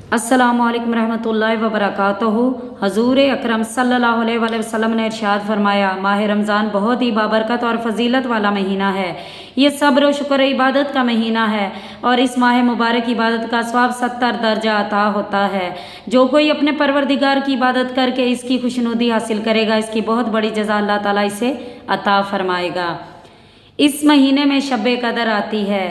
अस्सलामु अलैकुम रहमतुल्लाहि व बरकातुहू। हजूर अकरम सल्लल्लाहु अलैहि वसल्लम ने इरशाद फरमाया, माह रमज़ान बहुत ही बाबरकत और फजीलत वाला महीना है। ये सब्र व शुक्र इबादत का महीना है और इस माह मुबारक इबादत का सवाब 70 दर्जा अता होता है। जो कोई अपने परवरदिगार की इबादत करके इसकी खुशनुदी हासिल करेगा, इसकी बहुत बड़ी जज़ा अल्लाह ताला इसे अता फरमाएगा। इस महीने में शब कदर आती है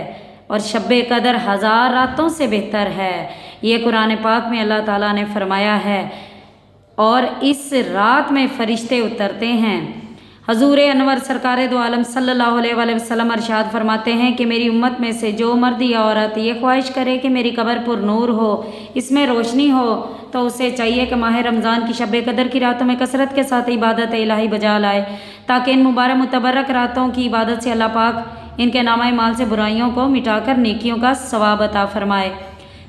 और शब कदर 1000 रातों से बेहतर है। ये कुरान पाक में अल्लाह ताला ने फरमाया है और इस रात में फरिश्ते उतरते हैं। हजूर अनवर सरकार दो आलम सल्लल्लाहु अलैहि वसल्लम अरशाद फरमाते हैं कि मेरी उम्मत में से जो मर्द या औरत ये ख्वाहिश करे कि मेरी कब्र पर नूर हो, इसमें रोशनी हो, तो उसे चाहिए कि माह रमज़ान की शब कदर की रातों में कसरत के साथ इबादत इलाही बजा लाए, ताकि इन मुबारक मुतबरक रातों की इबादत से अल्लाह पाक इनके नामा माल से बुराइयों को मिटाकर नेकियों का सवाब अता फरमाए।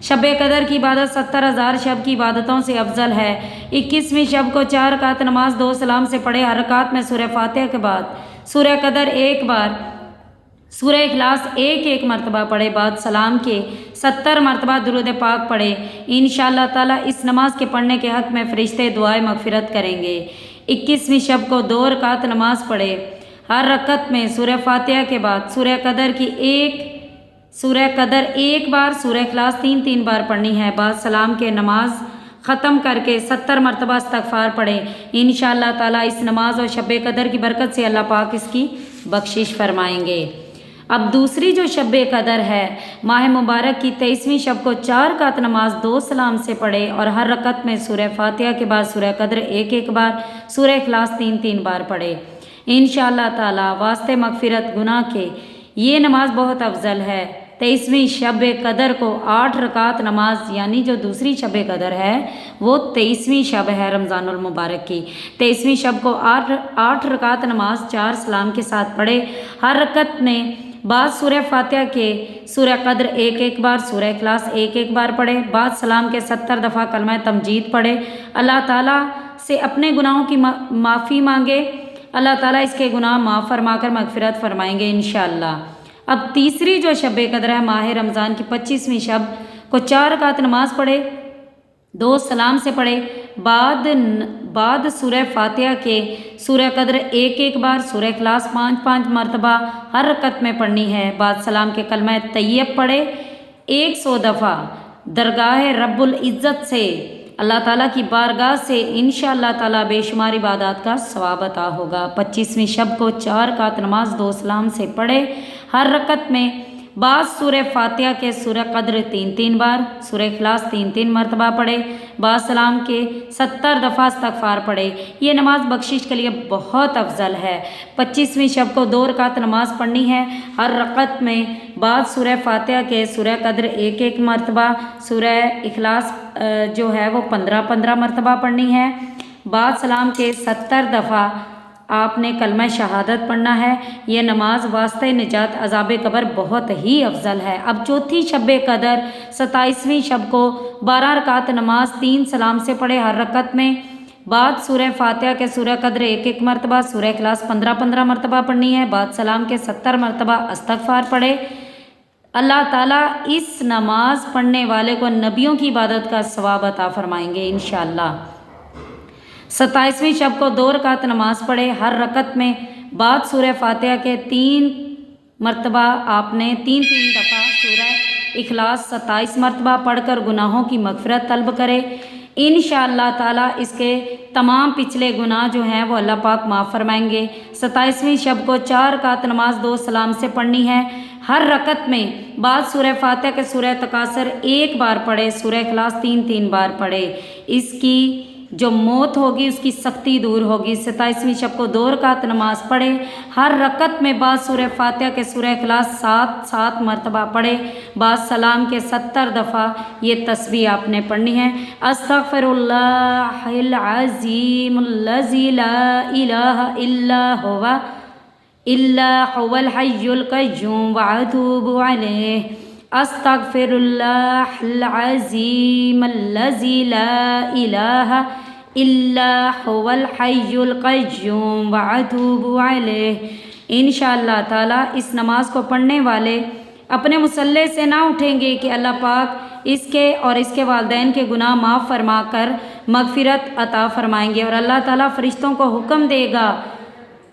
शब कदर की इबादत 70,000 शब की इबादतों से अफजल है। 21वीं शब को 4 रकात नमाज 2 सलाम से पढ़े। हर रकात में सूरह फातिहा के बाद सूरह कदर एक बार, सूरह इखलास एक मरतबा पढ़े। बाद सलाम के 70 मरतबा दुरूद पाक पढ़े। इंशाअल्लाह ताला इस नमाज के पढ़ने के हक़ में फ़रिश्ते दुआए मग़फ़िरत करेंगे। 21वीं शब को 2 रकात नमाज पढ़े। हर रकत में सूरह फातिहा के बाद सूरह कदर एक बार, सूरह इखलास 3 बार पढ़नी है। बाद सलाम के नमाज ख़त्म करके 70 मरतबा इस्तग़फ़ार पढ़ें। इंशाअल्लाह ताला इस नमाज और शब कदर की बरकत से अल्लाह पाक इसकी बख्शिश फरमाएंगे। अब दूसरी जो शब कदर है, माह मुबारक की 23वीं शब को 4 रकात नमाज 2 सलाम से पढ़े और हर रकत में सूरह फातिहा के बाद सूरह कदर एक बार, सूरह इखलास 3 बार पढ़े। इंशाअल्लाह ताला वास्ते मग़फ़िरत गुनाह के ये नमाज बहुत अफजल है। 23वीं शब कदर को 8 रकात नमाज, यानी जो दूसरी शब कदर है वो 23वीं शब है रमज़ानुल मुबारक की। 23वीं शब को 8 रकात नमाज 4 सलाम के साथ पढ़े। हर रकत में बाद सूरह फातिहा के सूरह कद्र एक बार, सूरह इखलास एक बार पढ़े। बाद सलाम के 70 दफ़ा कलमा तमजीद पढ़े। अल्लाह ताला से अपने गुनाहों की माफ़ी मांगे। अल्लाह ताला इसके गुनाह माफ़ फरमाकर मग़फ़िरत फरमाएंगे इंशाअल्लाह। अब तीसरी जो शब कदर है, माह रमज़ान की 25वीं शब को 4 रकात नमाज पढ़े, 2 सलाम से पढ़े। बाद सूरह फातिहा के सूरह कद्र एक बार, सूरह इखलास 5 मरतबा हर रकत में पढ़नी है। बाद सलाम के कलमा तैयब पढ़े 100 दफ़ा। दरगाह रब्बुल इज़्ज़त से, अल्लाह ताला की बारगाह से इंशाअल्लाह ताला बेशुमार इबादत का सवाब अता होगा। 25वीं शब को 4 रकात नमाज 2 सलाम से पढ़े। हर रकत में बाद सूरह फातिहा के सूरह कद्र 3 बार, सूरह इखलास 3 मरतबा पढ़े। बाद सलाम के 70 दफ़ा इस्तग़फ़ार पढ़े। ये नमाज बख्शिश के लिए बहुत अफजल है। 25वीं शब को 2 रकात नमाज पढ़नी है। हर रकत में बाद सूरह फातिहा के सूरह कद्र एक मरतबा, सूरह इखलास जो है वो 15 मरतबा पढ़नी है। बाद सलाम के 70 दफ़ा आपने कलमा शहादत पढ़ना है। यह नमाज वास्ते निजात अज़ाब कब्र बहुत ही अफजल है। अब चौथी शब कदर 27वीं शब को 12 रकात नमाज 3 सलाम से पढ़े। हर रकत में बाद सूरह फातिहा के सूरह कद्र एक मरतबा, सूरह इखलास 15 मरतबा पढ़नी है। बाद सलाम के 70 मरतबा इस्तग़फ़ार पढ़े। अल्लाह ताला इस नमाज पढ़ने वाले को नबियों की इबादत का सवाब अता फरमाएंगे इंशाअल्लाह। 27वीं शब को 2 रकात नमाज पढ़े। हर रकत में बाद सूरह फातिहा के 3 मरतबा आपने 3 दफ़ा सूरह इखलास 27 मरतबा पढ़कर गुनाहों की मग़फ़िरत तलब करे। इंशाअल्लाह ताला इसके तमाम पिछले गुनाह जो हैं वो अल्लाह पाक माफ़ फरमाएंगे। 27वीं शब को 4 रकात नमाज 2 सलाम से पढ़नी है। हर रकत में बाद सूरह फातिहा के सूरह तकासर एक बार पढ़े, सूरह इखलास 3 बार पढ़े। इसकी जो मौत होगी उसकी सख्ती दूर होगी। 27वीं शब को 2 रकात नमाज पढ़े। हर रकत में बाद सूरह फातिहा के सूरह इखलास 7 मरतबा पढ़े। बाद सलाम के 70 दफ़ा ये तस्बीह आपने पढ़नी है। अस्तग़फ़िरुल्लाहिल अज़ीमुल्लज़ी ला इलाहा इल्ला हुवल हय्युल क़य्यूम व अतूबु अलैहि। अस्तग़फ़िरुल्लाहिल अज़ीमुल्लज़ी ला इलाहा इल्ला हुवल हय्युल क़य्यूम व अतूबु अलैहि। इंशाअल्लाह ताला इस नमाज को पढ़ने वाले अपने मुसल्ले से ना उठेंगे कि अल्लाह पाक इसके और इसके वालिदैन के गुनाह माफ़ फरमा कर मगफ़िरत अता फरमाएंगे। और अल्लाह ताला फ़रिश्तों को हुक्म देगा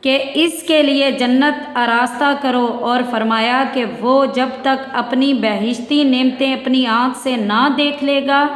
कि इसके लिए जन्नत आरास्ता करो, और फरमाया कि वो जब तक अपनी बहिश्ती नेमतें अपनी आँख से ना देख लेगा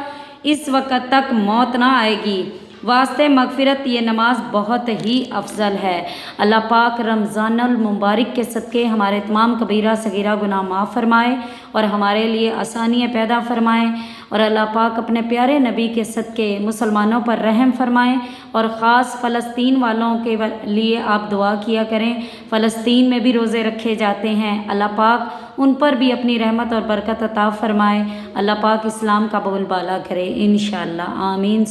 इस वक़्त तक मौत ना आएगी। वास्ते मगफ़िरत ये नमाज बहुत ही अफजल है। अल्लाह पाक रमज़ानुल मुबारक के सदक़े हमारे तमाम कबीरा सगीरा गुनाह माफ़ फरमाए और हमारे लिए आसानियाँ पैदा फरमाए। और अल्लाह पाक अपने प्यारे नबी के सदक़े मुसलमानों पर रहम फरमाए। और ख़ास फ़लस्तीन वालों के लिए आप दुआ किया करें। फ़लस्तीन में भी रोज़े रखे जाते हैं, अल्लाह पाक उन पर भी अपनी रहमत और बरकत अता फरमाए। अल्लाह पाक इस्लाम का बोलबाला करे इंशाअल्लाह, आमीन।